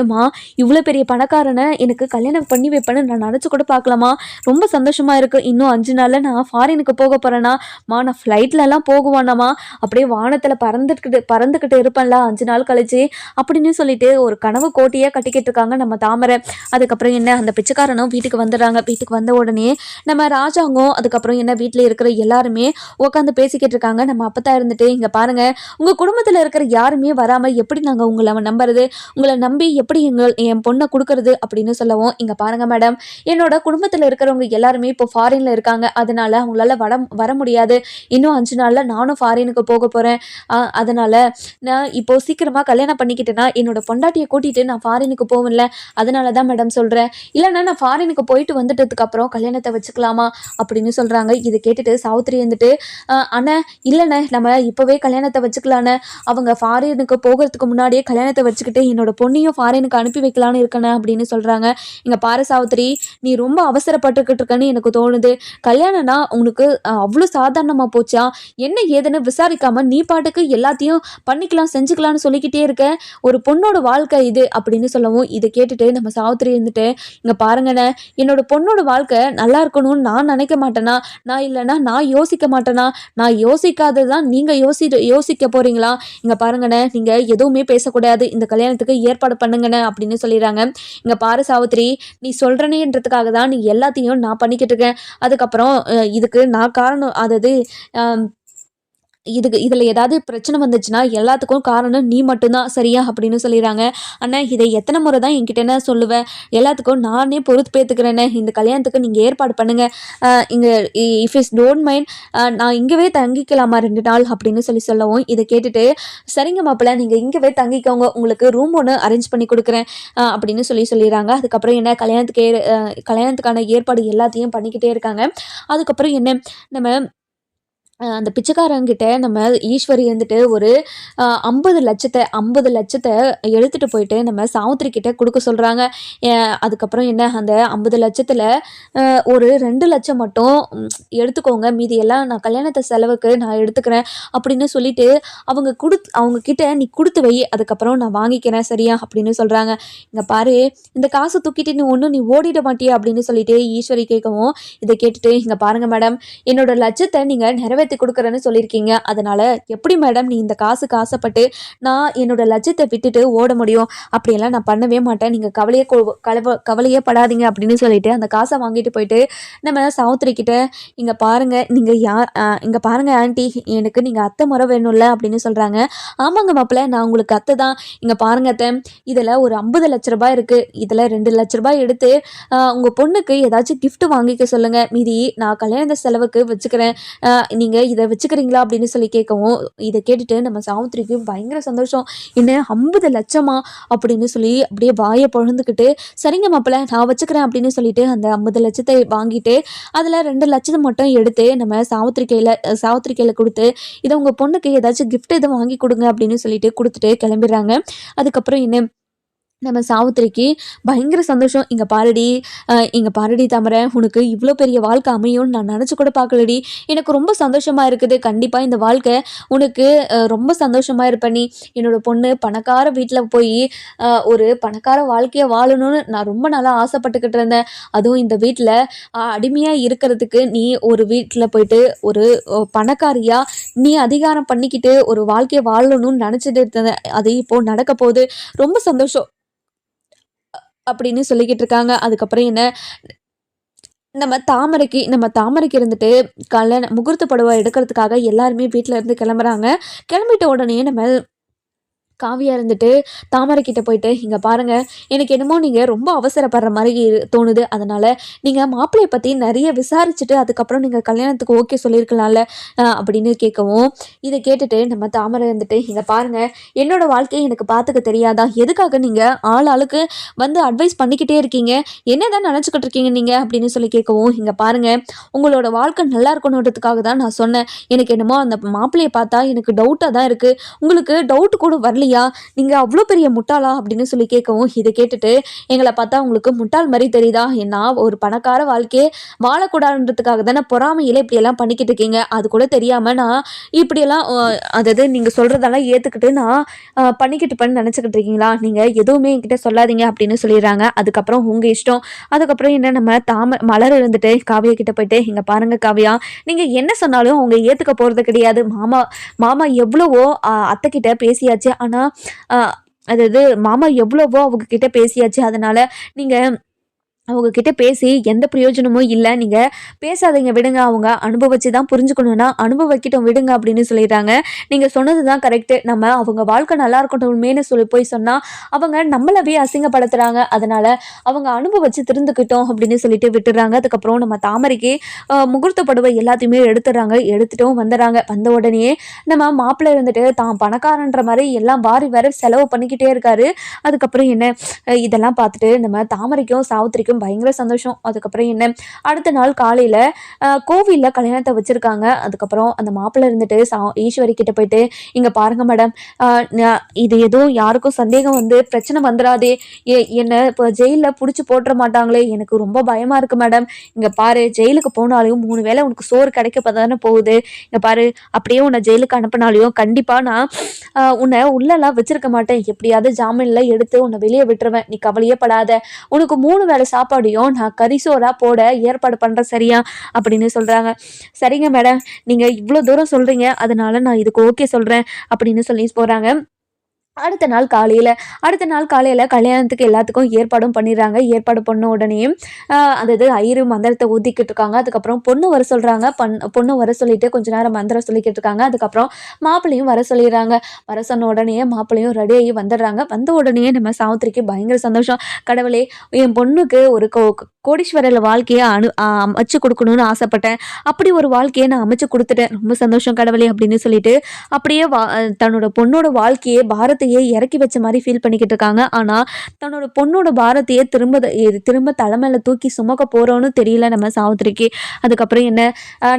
Speaker 1: இவ்வளோ பெரிய பணக்காரனை எனக்கு கல்யாணம் பண்ணி வைப்பேன்னு நான் நினச்சி கூட பார்க்கலாமா, ரொம்ப சந்தோஷமாக இருக்குது. இன்னும் 5 நாளில் நான் ஃபாரினுக்கு போக போகிறேன்னா, நான் ஃப்ளைட்லலாம் போகுவானாமா, அப்படியே வானத்தில் பறந்துக்கிட்டு இருப்பேன்ல 5 நாள் கழிச்சு அப்படின்னு சொல்லிட்டு ஒரு கனவு கோட்டையே கட்டிக்கிட்டு இருக்காங்க நம்ம தாமரை. அதுக்கப்புறம் என்ன, அந்த பிச்சைக்காரனும் வீட்டுக்கு வந்துடுறாங்க. வீட்டுக்கு வந்த உடனே நம்ம ராஜா அதுக்கப்புறம் என்ன, வீட்டில் இருக்கிற எல்லாருமே உட்காந்து பேசிக்கிட்டு இருக்காங்க. நம்ம அப்பத்தா இருந்துட்டு, இங்கே பாருங்க, உங்கள் குடும்பத்தில் இருக்கிற யாருமே வராமல் எப்படி நாங்கள் உங்களை நம்புறது, உங்களை நம்பி எப்படி என் பொண்ணை கொடுக்கறது அப்படின்னு சொல்லவும், இங்கே பாருங்க மேடம், என்னோட குடும்பத்தில் இருக்கிறவங்க எல்லாருமே இப்போ ஃபாரினில் இருக்காங்க. அதனால அவங்களால வர முடியாது. இன்னும் 5 நாளில் நானும் ஃபாரினுக்கு போக போகிறேன். அதனால் நான் இப்போ சீக்கிரமாக கல்யாணம் பண்ணிக்கிட்டேன்னா என்னோட பொண்டாட்டியை கூட்டிகிட்டு நான் ஃபாரினுக்கு போவேன்ல, அதனால தான் மேடம் சொல்கிறேன். இல்லைன்னா நான் ஃபாரினுக்கு போயிட்டு வந்துட்டதுக்கப்புறம் கல்யாணத்தை வச்சுக்கலாமா அப்படின்னு சொல்கிறாங்க. இதை கேட்டுட்டு சாவித்திரி வந்துட்டு, அண்ணா இல்லைண்ணே, நம்ம இப்போவே கல்யாணத்தை வச்சுக்கலாண்ணே. அவங்க ஃபாரினுக்கு போகிறதுக்கு முன்னாடியே கல்யாணத்தை வச்சுக்கிட்டு என்னோட பொண்ணையும் ஃபாரினுக்கு அனுப்பி வைக்கலான்னு இருக்கண்ணே அப்படின்னு சொல்கிறாங்க. இங்கே பாரு சாவித்திரி, நீ ரொம்ப அவசரப்பட்டுக்கிட்டு இருக்கன்னு எனக்கு தோணுது. கல்யாணம்னா உனக்கு அவ்வளோ சாதாரணமாக போச்சா? என்ன ஏதுன்னு விசாரிக்காமல் நீ பாட்டுக்கு எல்லாத்தையும் பண்ணிக்கலாம் செஞ்சுக்கலான்னு சொல்லிக்கிட்டே இருக்க. ஒரு பொண்ணோட வாழ்க்கை இது அப்படின்னு சொல்லவும், இதை கேட்டுட்டு நம்ம சாவித்திரி இருந்துட்டு, இங்கே பாருங்கண்ணே, என்னோட பொண்ணோட வாழ்க்கை நல்லா இருக்கணும்னு நான் நினைக்க மாட்டேனா? இல்லைன்னா நான் யோசிக்க மாட்டேனா? நான் யோசிக்காததான் நீங்கள் யோசிக்க போறீங்களா? இங்கே பாருங்கண்ணே, நீங்கள் எதுவுமே பேசக்கூடாது, இந்த கல்யாணத்துக்கு ஏற்பாடு பண்ணுங்கண்ணே அப்படின்னு சொல்லிடுறாங்க. இங்கே பாரு சாவித்திரி, நீ சொல்கிறனேன்றதுக்காக தான் நீ எல்லாத்தையும் நான் பண்ணிக்கிட்டு இருக்கேன். அதுக்கப்புறம் இதுக்கு நான் காரணம், அதாவது இதில் ஏதாவது பிரச்சனை வந்துச்சுன்னா எல்லாத்துக்கும் காரணம் நீ மட்டும்தான், சரியா அப்படின்னு சொல்லிடுறாங்க. அண்ணா, இதை எத்தனை முறை தான் என்கிட்ட சொல்லுவேன், எல்லாத்துக்கும் நானே பொறுப்பேற்றுக்கிறேன்னே. இந்த கல்யாணத்துக்கு நீங்கள் ஏற்பாடு பண்ணுங்கள். இங்கே இஃப் இஸ் டோன்ட் மைண்ட், நான் இங்கேவே தங்கிக்கலாமா 2 நாள் அப்படின்னு சொல்லவும், இதை கேட்டுட்டு, சரிங்க மாப்பிள்ளை, நீங்கள் இங்கேவே தங்கிக்கோங்க, உங்களுக்கு ரூம் ஒன்று அரேஞ்ச் பண்ணி கொடுக்குறேன் அப்படின்னு சொல்லிடுறாங்க. அதுக்கப்புறம் என்ன, கல்யாணத்துக்கான ஏற்பாடு எல்லாத்தையும் பண்ணிக்கிட்டே இருக்காங்க. அதுக்கப்புறம் என்ன, நம்ம அந்த பிச்சைக்காரங்கிட்ட நம்ம ஈஸ்வரி வந்துட்டு ஒரு 50 லட்சத்தை எடுத்துகிட்டு போயிட்டு நம்ம சாவித்திரி கிட்ட கொடுக்க சொல்கிறாங்க. அதுக்கப்புறம் என்ன, அந்த 50 லட்சத்தில் ஒரு 2 லட்சம் மட்டும் எடுத்துக்கோங்க, மீதி எல்லாம் நான் கல்யாணத்தை செலவுக்கு நான் எடுத்துக்கிறேன் அப்படின்னு சொல்லிட்டு அவங்க கிட்ட நீ கொடுத்து வை, அதுக்கப்புறம் நான் வாங்கிக்கிறேன், சரியா அப்படின்னு சொல்கிறாங்க. இங்கே பாரு, இந்த காசை தூக்கிட்டு நீ ஓடிட மாட்டியா அப்படின்னு சொல்லிட்டு ஈஸ்வரி கேட்கவும், இதை கேட்டுட்டு, இங்கே பாருங்க மேடம், என்னோட லட்சத்தை நீங்கள் நிறைவேற்றி கொடுக்குறேன்னு சொல்லியிருக்கீங்க. அதனால எப்படி மேடம் நீ இந்த காசுக்கு ஆசைப்பட்டு நான் என்னோட லட்சத்தை விட்டுட்டு ஓட முடியும்? அப்படியெல்லாம் நான் பண்ணவே மாட்டேன், நீங்கள் கவலையே படாதீங்க அப்படின்னு சொல்லிட்டு அந்த காசை வாங்கிட்டு போயிட்டு நம்ம சாவித்திரி கிட்ட, இங்கே பாருங்க, இங்கே பாருங்க ஆண்டி, எனக்கு நீங்கள் அத்தை முறை வேணும்ல அப்படின்னு சொல்கிறாங்க. ஆமாங்க மாப்பிள்ளை, நான் உங்களுக்கு அத்தை தான். இங்கே பாருங்க அத்தை, இதில் ஒரு 50 லட்ச ரூபாய் இருக்குது, இதில் 2 லட்ச ரூபாய் எடுத்து உங்கள் பொண்ணுக்கு ஏதாச்சும் கிஃப்ட் வாங்கிக்க சொல்லுங்கள், மீதி நான் கல்யாண செலவுக்கு வச்சுக்கிறேன். நீங்கள் நீங்கள் இதை வச்சுக்கிறீங்களா அப்படின்னு சொல்லி கேட்கவும், இதை கேட்டுட்டு நம்ம சாவித்திரிக்கு பயங்கர சந்தோஷம். என்ன 50 லட்சமா அப்படின்னு சொல்லி அப்படியே வாயை பொழந்துக்கிட்டு, சரிங்க மாப்பிள்ள நான் வச்சுக்கிறேன் அப்படின்னு சொல்லிட்டு அந்த 50 லட்சத்தை வாங்கிட்டு அதில் 2 லட்சத்தை மட்டும் எடுத்து நம்ம சாவித்திரி கையில் கொடுத்து, இதை உங்கள் பொண்ணுக்கு ஏதாச்சும் கிஃப்ட் எதுவும் வாங்கி கொடுங்க அப்படின்னு சொல்லிட்டு கொடுத்துட்டு கிளம்பிடுறாங்க. அதுக்கப்புறம் என்ன நம்ம சாவித்திரிக்கு பயங்கர சந்தோஷம். இங்கே பாருடி தாமரை, உனக்கு இவ்வளோ பெரிய வாழ்க்கை அமையும்னு நான் நினச்சி கூட பார்க்கலடி. எனக்கு ரொம்ப சந்தோஷமாக இருக்குது. கண்டிப்பாக இந்த வாழ்க்கை உனக்கு ரொம்ப சந்தோஷமாக இருப்ப நீ. என்னோட பொண்ணு பணக்கார வீட்டில் போய் ஒரு பணக்கார வாழ்க்கையை வாழணும்னு நான் ரொம்ப நாளாக ஆசைப்பட்டுக்கிட்டு இருந்தேன். அதுவும் இந்த வீட்டில் அடிமையாக இருக்கிறதுக்கு நீ ஒரு வீட்டில் போயிட்டு ஒரு பணக்காரியாக நீ அதிகாரம் பண்ணிக்கிட்டு ஒரு வாழ்க்கையை வாழணும்னு நினச்சிட்டு இருந்தேன். அது இப்போது நடக்க போகுது. ரொம்ப சந்தோஷம் அப்படின்னு சொல்லிக்கிட்டு இருக்காங்க. அதுக்கப்புறம் என்ன, நம்ம தாமரைக்கு இருந்துட்டு முகூர்த்த புடவை எடுக்கிறதுக்காக எல்லாருமே வீட்டில் இருந்து கிளம்புறாங்க. கிளம்பிட்ட உடனே நம்ம காவியா இருந்துட்டு தாமரைக்கிட்ட போயிட்டு, இங்கே பாருங்கள், எனக்கு என்னமோ நீங்கள் ரொம்ப அவசரப்படுற மாதிரி தோணுது. அதனால் நீங்கள் மாப்பிள்ளையை பற்றி நிறைய விசாரிச்சுட்டு அதுக்கப்புறம் நீங்கள் கல்யாணத்துக்கு ஓகே சொல்லியிருக்கலாம்ல அப்படின்னு கேட்கவும், இதை கேட்டுட்டு நம்ம தாமரை இருந்துட்டு, இங்கே பாருங்கள், என்னோடய வாழ்க்கையை எனக்கு பார்த்துக்க தெரியாதா? எதுக்காக நீங்கள் ஆளுக்கு வந்து அட்வைஸ் பண்ணிக்கிட்டே இருக்கீங்க? என்ன தான் நினச்சிக்கிட்டு இருக்கீங்க நீங்கள் அப்படின்னு சொல்லி கேட்கவும், இங்கே பாருங்கள், உங்களோட வாழ்க்கை நல்லா இருக்கணுன்றதுக்காக தான் நான் சொன்னேன். எனக்கு என்னமோ அந்த மாப்பிள்ளையை பார்த்தா எனக்கு டவுட்டாக தான் இருக்குது. உங்களுக்கு டவுட் கூட வரலையா? நீங்கள் அவ்வளோ பெரிய முட்டாளா அப்படின்னு சொல்லி கேட்கவும், இதை கேட்டுட்டு, எங்களை பார்த்தா உங்களுக்கு முட்டாள் மாதிரி தெரியுதா? நான் ஒரு பணக்கார வாழ்க்கையே வாழக்கூடாதுன்றதுக்காக தானே பொறாமையில இப்படியெல்லாம் பண்ணிக்கிட்டு இருக்கீங்க. அது கூட தெரியாமல் நான் இப்படியெல்லாம் அதாவது நீங்கள் சொல்கிறதெல்லாம் ஏற்றுக்கிட்டு நான் பண்ணிக்கிட்டு நினச்சிக்கிட்டு இருக்கீங்களா? நீங்கள் எதுவுமே என்கிட்ட சொல்லாதீங்க அப்படின்னு சொல்லிடுறாங்க. அதுக்கப்புறம் உங்கள் இஷ்டம். அதுக்கப்புறம் என்ன, நம்ம மலர் இருந்துட்டு காவியா கிட்ட போயிட்டு, இங்கே பாருங்கள் காவியா, நீங்கள் என்ன சொன்னாலும் அவங்க ஏற்றுக்க போகிறது கிடையாது. மாமா எவ்வளவோ அத்தைக்கிட்ட பேசியாச்சு. ஆனால் அதாவது மாமா எவ்வளவோ அவங்க கிட்ட பேசியாச்சு. அதனால நீங்கள் அவங்க கிட்ட பேசி எந்த பிரயோஜனமும் இல்லை. நீங்கள் பேசாதீங்க, விடுங்க. அவங்க அனுபவிச்சு தான் புரிஞ்சுக்கணும்னா அனுபவிக்கட்டும், விடுங்க அப்படின்னு சொல்லிடுறாங்க. நீங்கள் சொன்னது தான் கரெக்டு. நம்ம அவங்க வாழ்க்கை நல்லா இருக்கட்டும்னு சொல்லி போய் சொன்னால் அவங்க நம்மளவே அசிங்கப்படுத்துகிறாங்க. அதனால் அவங்க அனுபவிச்சு திருந்துக்கிட்டோம் அப்படின்னு சொல்லிட்டு விட்டுறாங்க. அதுக்கப்புறம் நம்ம தாமரைக்கு முகூர்த்த புடவை எல்லாத்தையுமே எடுத்துட்டும் வந்துடுறாங்க. வந்த உடனே நம்ம மாப்பிள்ளை இருந்துட்டு தான் பணக்காரன்ற மாதிரி எல்லாம் வாரி வர செலவு பண்ணிக்கிட்டே இருக்காரு. அதுக்கப்புறம் என்ன, இதெல்லாம் பார்த்துட்டு நம்ம தாமரைக்கும் சாவித்திரிக்கும் பயங்கர சந்தோஷம். அதுக்கப்புறம் என்ன, அடுத்த நாள் காலையில் கோவிலில் கல்யாணத்தை வச்சுருக்காங்க. அதுக்கப்புறம் அந்த மாப்பிள்ளை இருந்துட்டு ஈஸ்வரி கிட்ட போயிட்டு, இங்கே பாருங்கள் மேடம், இது எதுவும் யாருக்கும் சந்தேகம் வந்து பிரச்சனை வந்துடாதே, என்னை இப்போ ஜெயிலில் பிடிச்சி போட்டுற மாட்டாங்களே, எனக்கு ரொம்ப பயமாக இருக்குது மேடம். இங்கே பாரு, ஜெயிலுக்கு போனாலையும் 3 வேளை உனக்கு சோறு கிடைக்க தானே போகுது. இங்கே பாரு, அப்படியே உன்னை ஜெயிலுக்கு அனுப்பினாலையும் கண்டிப்பாக நான் உன்னை உள்ளெல்லாம் வச்சிருக்க மாட்டேன். எப்படியாவது ஜாமீனில் எடுத்து உன்னை வெளியே விட்டுருவேன். நீ கவலையே படாத. உனக்கு 3 வேளை சாப்பாடையும் நான் கரிசோரா போட ஏற்பாடு பண்ணுறேன், சரியா அப்படின்னு சொல்கிறாங்க. சரிங்க மேடம், நீங்கள் இவ்வளோ தூரம் சொல்கிறீங்க, அதனால நான் இதுக்கு ஓகே சொல்கிறேன் அப்படின்னு சொல்லி போகிறாங்க. அடுத்த நாள் காலையில் கல்யாணத்துக்கு எல்லாத்துக்கும் ஏற்பாடும் பண்ணிடுறாங்க. ஏற்பாடு பண்ண உடனே அதாவது ஐயரு மந்திரத்தை ஊதிக்கிட்டு இருக்காங்க. அதுக்கப்புறம் பொண்ணு வர சொல்கிறாங்க. பொண்ணு வர சொல்லிட்டு கொஞ்ச நேரம் மந்திரம் சொல்லிக்கிட்டு இருக்காங்க. அதுக்கப்புறம் மாப்பிள்ளையும் வர சொல்லிடுறாங்க. வர சொன்ன உடனே மாப்பிள்ளையும் ரெடியாகி வந்துடுறாங்க. வந்த உடனே நம்ம சாவித்திரிக்கு பயங்கர சந்தோஷம். கடவுளே, என் பொண்ணுக்கு ஒரு கோடீஸ்வரர் வாழ்க்கையை அமைச்சு கொடுக்கணும்னு ஆசைப்பட்டேன். அப்படி ஒரு வாழ்க்கையை நான் அமைச்சு கொடுத்துட்டேன். ரொம்ப சந்தோஷம் கடவுளே அப்படின்னு சொல்லிட்டு அப்படியே தன்னோட பொண்ணோட வாழ்க்கையை பாரத்தையே இறக்கி வச்ச மாதிரி ஃபீல் பண்ணிக்கிட்டு இருக்காங்க. ஆனால் தன்னோட பொண்ணோட பாரத்தையே திரும்ப தலைமையில தூக்கி சுமக்க போகிறோன்னு தெரியல நம்ம சாவித்திரிக்கு. அதுக்கப்புறம் என்ன,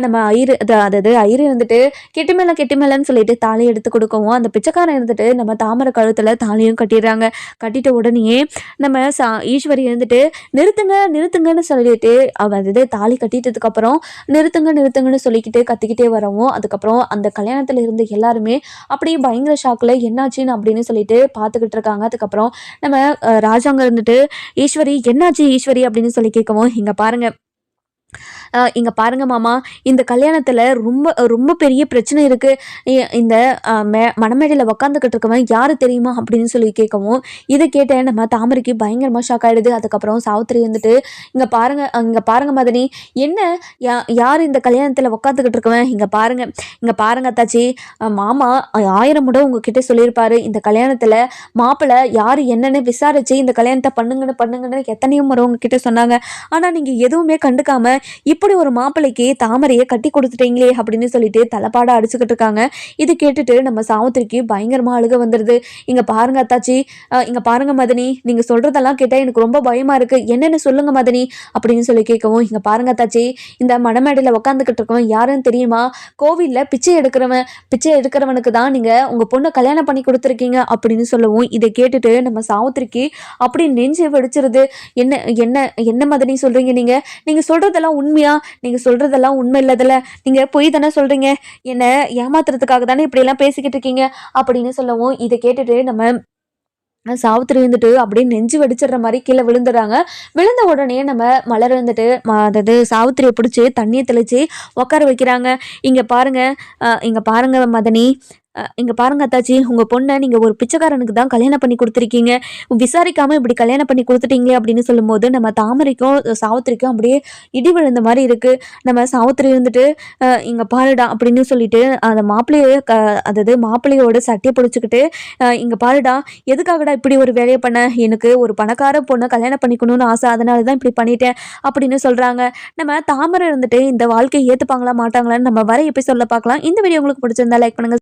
Speaker 1: நம்ம அதாவது ஐயரு இருந்துட்டு கெட்டி மேலன்னு சொல்லிட்டு தாலியை எடுத்து கொடுக்கவும், அந்த பிச்சைக்காரன் இருந்துட்டு நம்ம தாமரை கழுத்தில் தாலியும் கட்டிடுறாங்க. கட்டிட்ட உடனே நம்ம ஈஸ்வரி இருந்துட்டு நிறுத்துங்கன்னு சொல்லிட்டு அதாவது தாலி கட்டிட்டதுக்கப்புறம் நிறுத்துங்கன்னு சொல்லிக்கிட்டு கத்திக்கிட்டே வரவும், அதுக்கப்புறம் அந்த கல்யாணத்தில் இருந்து எல்லாருமே அப்படியே பயங்கர ஷாக்கில் என்னாச்சுன்னு அப்படின்னு சொல்லிட்டு பார்த்துக்கிட்டு இருக்காங்க. அதுக்கப்புறம் நம்ம ராஜாங்க இருந்துட்டு, ஈஸ்வரி என்னாச்சு ஈஸ்வரி அப்படின்னு சொல்லி கேட்கவும், இங்கே பாருங்க மாமா, இந்த கல்யாணத்தில் ரொம்ப ரொம்ப பெரிய பிரச்சனை இருக்குது. இந்த மணமேடையில் உக்காந்துக்கிட்டு இருக்கவன் யார் தெரியுமா அப்படின்னு சொல்லி கேட்கவும், இதை கேட்ட நம்ம தாமரைக்கு பயங்கரமாக ஷாக் ஆகிடுது. அதுக்கப்புறம் சாவித்திரி வந்துட்டு, இங்கே பாருங்க மதனி, என்ன யார் இந்த கல்யாணத்தில் உக்காந்துக்கிட்டு இருக்கவன், இங்கே பாருங்க அத்தாச்சி, மாமா 1000 முறை உங்ககிட்ட சொல்லியிருப்பாரு. இந்த கல்யாணத்தில் மாப்பிள்ளை யார் என்னன்னு விசாரிச்சு இந்த கல்யாணத்தை பண்ணுங்கன்னு எத்தனையோ முறை உங்ககிட்ட சொன்னாங்க. ஆனால் நீங்கள் எதுவுமே கண்டுக்காம இப்போ இப்படி ஒரு மாப்பிள்ளைக்கு தாமரையை கட்டி கொடுத்துட்டீங்களே அப்படின்னு சொல்லிட்டு தலைப்பாட அடிச்சுக்கிட்டு இருக்காங்க. இது கேட்டுட்டு நம்ம சாவித்திரிக்கு பயங்கரமா அழுக வந்துடுது. இங்க பாருங்க அத்தாச்சி, இங்க பாருங்க மதனி, நீங்க சொல்றதெல்லாம் கேட்டா எனக்கு ரொம்ப பயமா இருக்கு, என்னன்னு சொல்லுங்க மதனி அப்படின்னு சொல்லி கேட்கவும், இங்க பாருங்க அத்தாச்சி, இந்த மணமேடையில உட்காந்துக்கிட்டு இருக்கவன் யாருன்னு தெரியுமா? கோவில்ல பிச்சை எடுக்கிறவனுக்கு தான் நீங்க உங்க பொண்ணை கல்யாணம் பண்ணி கொடுத்துருக்கீங்க அப்படின்னு சொல்லவும், இதை கேட்டுட்டு நம்ம சாவித்திரிக்கு அப்படி நெஞ்சு வெடிச்சிருது. என்ன என்ன என்ன மதனி சொல்றீங்க நீங்க? நீங்க சொல்றதெல்லாம் உண்மையா? நீங்க சொல்றதெல்லாம் உண்மை இல்லதுல, நீங்க பொய் தானே சொல்றீங்க, என்ன ஏமாத்துறதுக்காக தானே இப்படி எல்லாம் பேசிக்கிட்டு இருக்கீங்க அப்படின்னு சொல்லவும், இதை கேட்டுட்டு நம்ம சாவித்திரி வந்துட்டு அப்படியே நெஞ்சு வெடிச்சிடுற மாதிரி கீழே விழுந்துடுறாங்க. விழுந்த உடனே நம்ம மலர் வந்துட்டு அதாவது சாவித்திரியை பிடிச்சி தண்ணியை தெளிச்சு உட்கார வைக்கிறாங்க. இங்க பாருங்க, இங்க பாருங்க மதனி, இங்க பாருங்க அத்தாச்சி, உங்க பொண்ணை நீங்க ஒரு பிச்சைக்காரனுக்கு தான் கல்யாணம் பண்ணி கொடுத்துருக்கீங்க, விசாரிக்காம இப்படி கல்யாணம் பண்ணி கொடுத்துட்டீங்களே அப்படின்னு சொல்லும்போது நம்ம தாமரைக்கும் சாவித்திரிக்கும் அப்படியே இடி விழுந்த மாதிரி இருக்கு. நம்ம சாவித்திரி வந்துட்டு இங்க பாருடா அப்படின்னு சொல்லிட்டு அந்த மாப்பிள்ளைய அதாவது மாப்பிள்ளையோட சட்டையை பிடிச்சிக்கிட்டு, இங்க பாருடா, எதுக்காகடா இப்படி ஒரு வேலையை பண்ண, எனக்கு ஒரு பணக்கார பொண்ணை கல்யாணம் பண்ணிக்கணும்னு ஆசை, அதனால தான் இப்படி பண்ணிட்டேன் அப்படின்னு சொல்றாங்க. நம்ம தாமரை இருந்துட்டு இந்த வாழ்க்கையை ஏத்துப்பாங்களா மாட்டாங்களான்னு நம்ம வர எபிசோட்ல பார்க்கலாம். இந்த வீடியோ உங்களுக்கு பிடிச்சிருந்தா லைக் பண்ணுங்க.